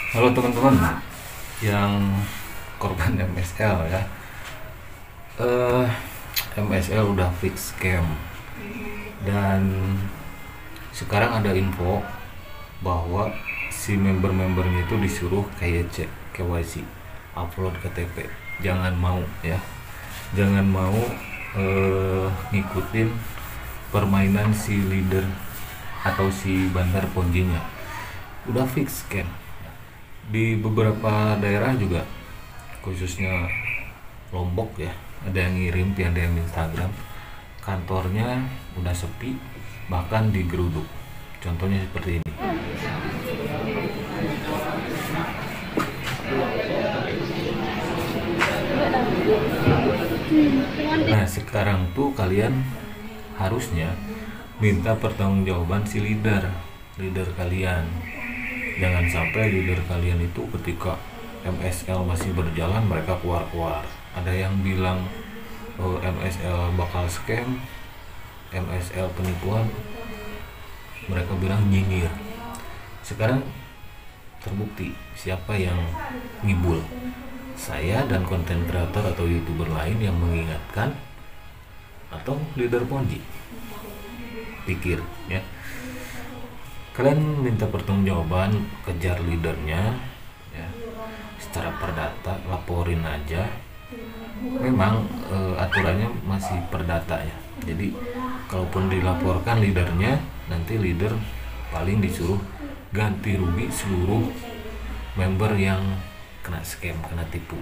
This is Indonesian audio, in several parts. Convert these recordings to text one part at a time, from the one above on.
Halo teman-teman yang korban MSL ya. eh MSL udah fix scam dan sekarang ada info bahwa si member-membernya itu disuruh kayak cek KYC, upload KTP. Jangan mau ya, jangan mau ngikutin permainan si leader atau si bandar ponjinya. Udah fix scam di beberapa daerah juga, khususnya Lombok ya, ada yang ngirim, ada yang Instagram, kantornya udah sepi, bahkan digeruduk. Contohnya seperti ini. Nah sekarang tuh kalian harusnya minta pertanggungjawaban si leader kalian. Jangan sampai leader kalian itu ketika MSL masih berjalan mereka keluar. Ada yang bilang MSL bakal scam, MSL penipuan, mereka bilang nyinyir. Sekarang terbukti siapa yang ngibul. Saya dan konten kreator atau YouTuber lain yang mengingatkan, atau leader ponji. Pikir ya, kalian minta pertanggungjawaban, kejar leadernya ya, secara perdata, laporin aja. Memang aturannya masih perdata ya, jadi kalaupun dilaporkan leadernya, nanti leader paling disuruh ganti rugi seluruh member yang kena scam, kena tipu,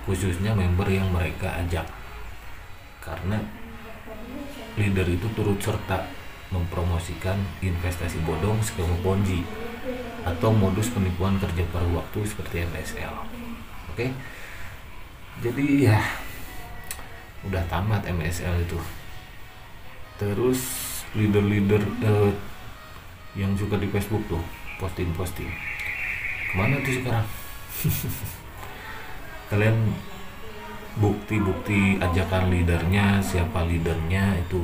khususnya member yang mereka ajak, karena leader itu turut serta mempromosikan investasi bodong, skema ponzi atau modus penipuan kerja paruh waktu seperti MSL. Oke, jadi ya udah tamat MSL itu. Terus leader-leader yang suka di Facebook tuh posting kemana tuh sekarang? Kalian bukti ajakan leadernya, siapa leadernya itu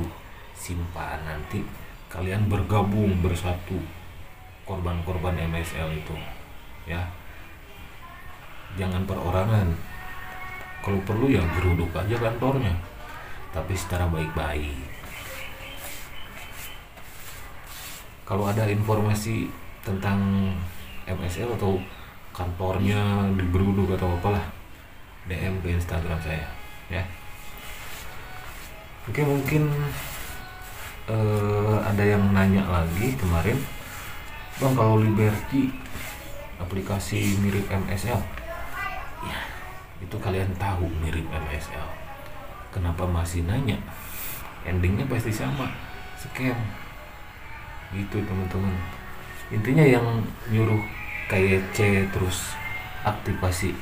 simpan, nanti kalian bergabung bersatu korban-korban MSL itu ya. Jangan perorangan, kalau perlu ya geruduk aja kantornya, tapi secara baik-baik. Kalau ada informasi tentang MSL atau kantornya digeruduk atau apalah, DM ke Instagram saya ya. Oke, mungkin ada yang nanya lagi kemarin, Bang, kalau Liberty aplikasi mirip MSL ya, itu kalian tahu mirip MSL, kenapa masih nanya? Endingnya pasti sama, scam gitu teman-teman. Intinya yang nyuruh KYC terus aktivasi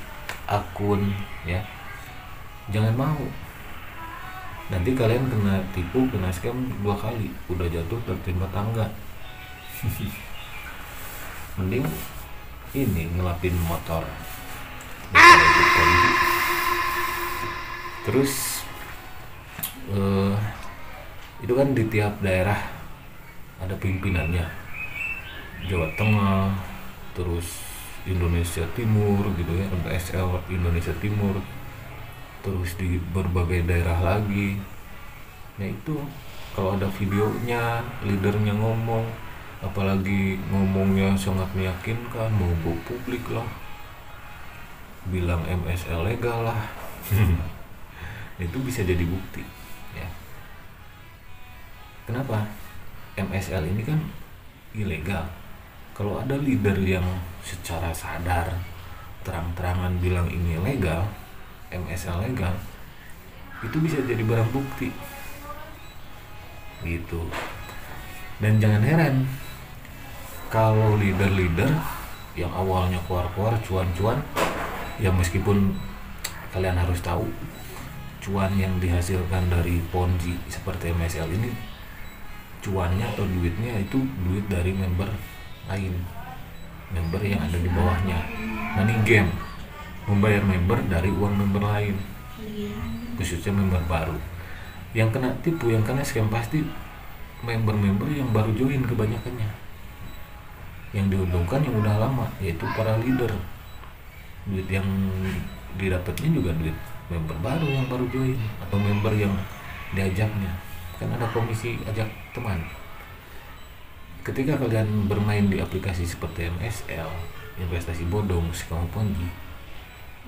akun ya, jangan mau. Nanti kalian kena tipu, kena scam 2 kali, udah jatuh tertimpa tangga. Mending ini ngelapin motor daripada ikut polisi. Terus itu kan di tiap daerah ada pimpinannya, Jawa Tengah, terus Indonesia Timur gitu ya, MSL Indonesia Timur, terus di berbagai daerah lagi. Nah itu kalau ada videonya, leadernya ngomong, apalagi ngomongnya sangat meyakinkan, mau go publik lah, bilang MSL legal lah, itu bisa jadi bukti ya. Kenapa? MSL ini kan ilegal. Kalau ada leader yang secara sadar terang-terangan bilang ini legal, MSL legal, itu bisa jadi barang bukti gitu. Dan jangan heran kalau leader-leader yang awalnya keluar cuan-cuan ya, meskipun kalian harus tahu cuan yang dihasilkan dari ponzi seperti MSL ini, cuannya atau duitnya itu duit dari member lain, member yang ada di bawahnya, money game, membayar member dari uang member lain, khususnya member baru. Yang kena tipu, yang kena scam pasti member-member yang baru join kebanyakannya. Yang diuntungkan yang udah lama, yaitu para leader. Duit yang didapatnya juga duit member baru yang baru join atau member yang diajaknya, kan ada komisi ajak teman. Ketika kalian bermain di aplikasi seperti MSL, investasi bodong, skema ponzi,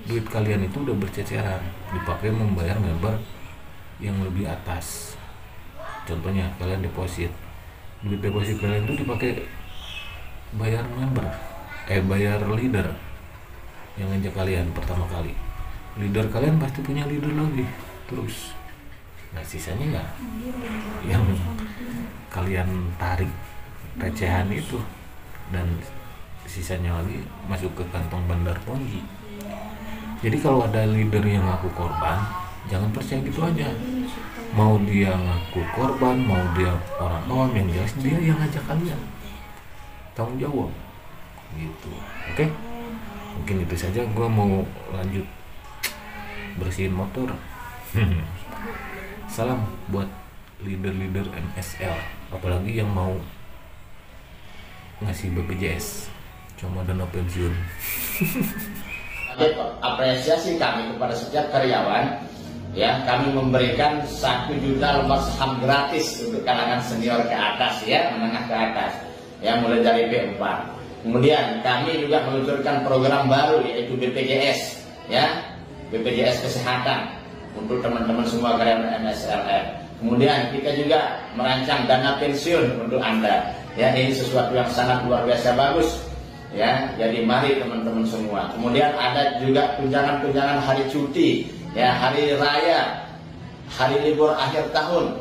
duit kalian itu udah berceceran dipakai membayar member yang lebih atas. Contohnya kalian deposit, duit deposit kalian itu dipakai bayar member, bayar leader yang ngajak kalian pertama kali. Leader kalian pasti punya leader lagi terus. Nah sisanya ya yang kalian tarik recehan itu, dan sisanya lagi masuk ke kantong bandar ponzi. Jadi kalau ada leader yang ngaku korban, jangan percaya gitu aja. Mau dia ngaku korban, mau dia orang awam, yang jelas dia yang ngajak kalian, tanggung jawab gitu. Oke? Mungkin itu saja, gue mau lanjut bersihin motor. Salam buat leader-leader MSL, apalagi yang mau ngasih BPJS, cuma dana pensiun. Apresiasi kami kepada setiap karyawan, ya, kami memberikan 1 juta lembar saham gratis untuk kalangan senior ke atas, ya, menengah ke atas, ya, mulai dari B4. Kemudian kami juga meluncurkan program baru, yaitu BPJS, ya, BPJS Kesehatan untuk teman-teman semua karyawan MSLM. Kemudian kita juga merancang dana pensiun untuk Anda, ya, ini sesuatu yang sangat luar biasa bagus, ya. Jadi mari teman-teman semua. Kemudian ada juga tunjangan-tunjangan hari cuti, ya, hari raya, hari libur akhir tahun.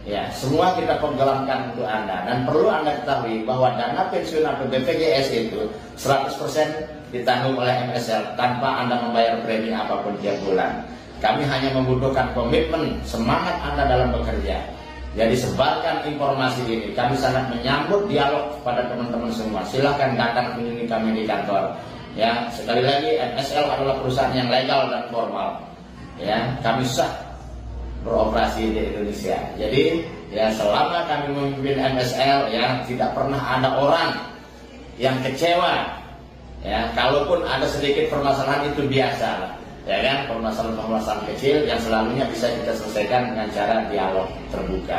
Ya, semua kita programkan untuk Anda, dan perlu Anda ketahui bahwa dana pensiun atau BPJS itu 100% ditanggung oleh MSL tanpa Anda membayar premi apapun tiap bulan. Kami hanya membutuhkan komitmen, semangat Anda dalam bekerja. Jadi sebarkan informasi ini. Kami sangat menyambut dialog pada teman-teman semua. Silahkan datang kunjungi kami di kantor. Ya, sekali lagi MSL adalah perusahaan yang legal dan formal. Ya, kami sah beroperasi di Indonesia. Jadi ya, selama kami memimpin MSL, ya, tidak pernah ada orang yang kecewa. Ya, kalaupun ada sedikit permasalahan itu biasa, ya kan, permasalahan-permasalahan kecil yang selalunya bisa kita selesaikan dengan cara dialog terbuka.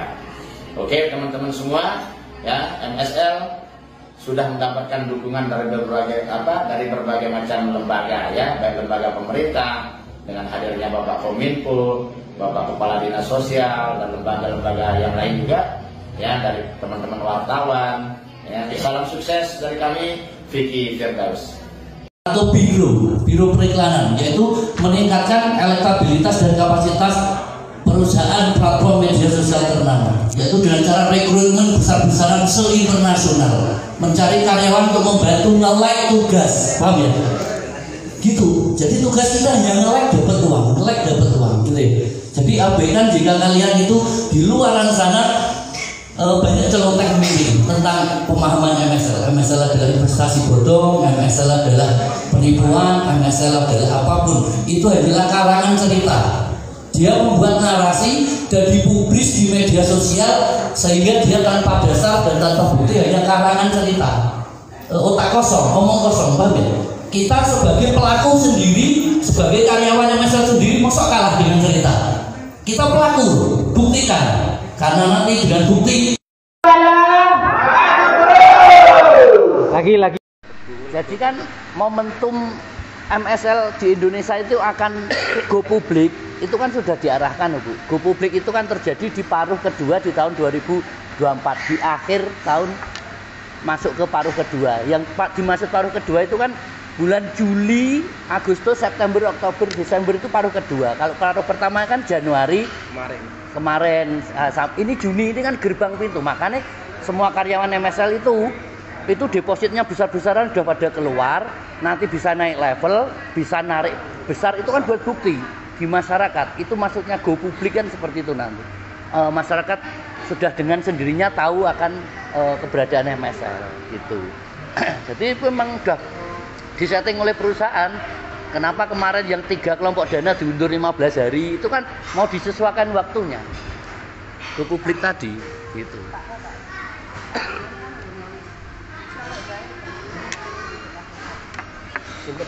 Oke teman-teman semua, ya, MSL sudah mendapatkan dukungan dari berbagai macam lembaga, ya, baik lembaga pemerintah dengan hadirnya Bapak Kominfo, Bapak Kepala Dinas Sosial, dan lembaga-lembaga yang lain juga, ya, dari teman-teman wartawan, ya. Salam sukses dari kami, Vicky Firdaus. Atau biro periklanan, yaitu meningkatkan elektabilitas dan kapasitas perusahaan platform media sosial ternama, yaitu dengan cara rekrutmen besar-besaran se-internasional, mencari karyawan untuk membantu nge-like tugas, paham ya? Gitu. Jadi tugas kita hanya nge-like dapat uang, gitu ya. Jadi abaikan jika kalian itu di luaran sana banyak celoteh miring tentang pemahaman MSL. MSL adalah investasi bodong, MSL adalah penipuan, MSL adalah apapun. Itu adalah karangan cerita. Dia membuat narasi dan dipublis di media sosial sehingga dia tanpa dasar dan tanpa bukti, hanya karangan cerita. Otak kosong, omong kosong, paham ya? Kita sebagai pelaku sendiri, sebagai karyawan MSL sendiri, masa kalah dengan cerita? Kita pelaku, buktikan. Karena nanti dengan bukti lagi. Jadi kan momentum MSL di Indonesia itu akan go publik, itu kan sudah diarahkan, Bu. Go publik itu kan terjadi di paruh kedua di tahun 2024, di akhir tahun masuk ke paruh kedua. Yang dimaksud paruh kedua itu kan bulan Juli, Agustus, September, Oktober, Desember itu paruh kedua. Kalau paruh pertama kan Januari kemarin, ini Juni, ini kan gerbang pintu. Makanya semua karyawan MSL itu depositnya besar-besaran sudah pada keluar. Nanti bisa naik level, bisa narik besar, itu kan buat bukti di masyarakat. Itu maksudnya go publik kan seperti itu nanti. Masyarakat sudah dengan sendirinya tahu akan keberadaan MSL gitu. Jadi itu memang sudah disetting oleh perusahaan. Kenapa kemarin yang 3 kelompok dana diundur 15 hari, itu kan mau disesuaikan waktunya ke publik tadi gitu. Sugar.